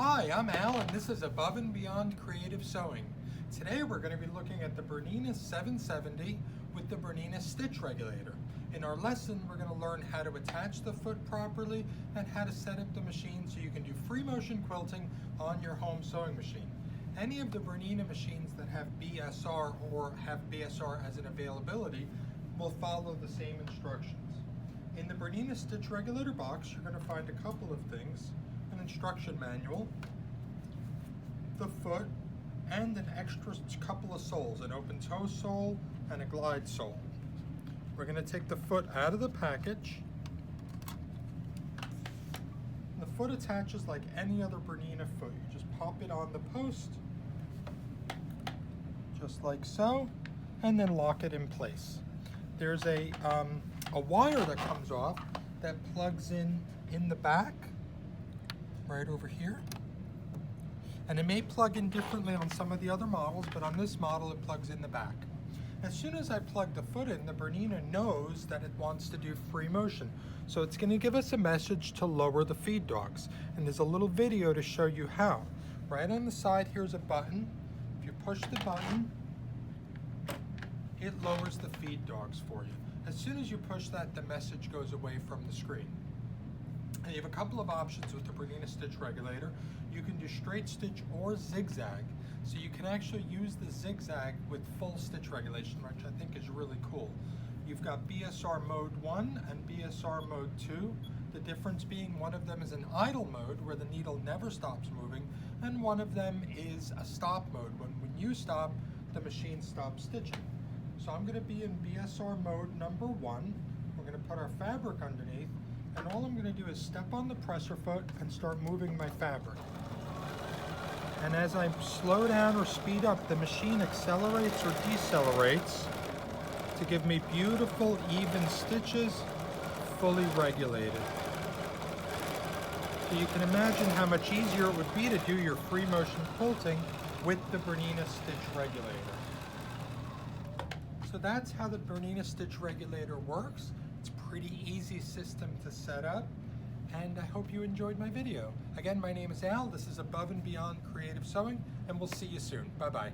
Hi, I'm Al and this is Above and Beyond Creative Sewing. Today we're going to be looking at the Bernina 770 with the Bernina Stitch Regulator. In our lesson we're going to learn how to attach the foot properly and how to set up the machine so you can do free motion quilting on your home sewing machine. Any of the Bernina machines that have BSR or have BSR as an availability will follow the same instructions. In the Bernina Stitch Regulator box you're going to find a couple of things: an instruction manual, the foot, and an extra couple of soles, an open toe sole and a glide sole. We're going to take the foot out of the package. The foot attaches like any other Bernina foot. You just pop it on the post, just like so, and then lock it in place. There's a wire that comes off that plugs in the back, right over here. And it may plug in differently on some of the other models, but on this model it plugs in the back. As soon as I plug the foot in, the Bernina knows that it wants to do free motion. So it's going to give us a message to lower the feed dogs. And there's a little video to show you how. Right on the side here's a button. If you push the button, it lowers the feed dogs for you. As soon as you push that, the message goes away from the screen. And you have a couple of options with the Bernina Stitch Regulator. You can do straight stitch or zigzag. So you can actually use the zigzag with full stitch regulation, which I think is really cool. You've got BSR mode 1 and BSR mode 2. The difference being one of them is an idle mode where the needle never stops moving, and one of them is a stop mode. When you stop, the machine stops stitching. So I'm going to be in BSR mode number 1. We're going to put our fabric underneath, and all I'm going to do is step on the presser foot and start moving my fabric. And as I slow down or speed up, the machine accelerates or decelerates to give me beautiful, even stitches, fully regulated. So you can imagine how much easier it would be to do your free motion quilting with the Bernina Stitch Regulator. So that's how the Bernina Stitch Regulator works. It's a pretty easy system to set up, and I hope you enjoyed my video. Again, my name is Al, this is Above and Beyond Creative Sewing, and we'll see you soon. Bye-bye.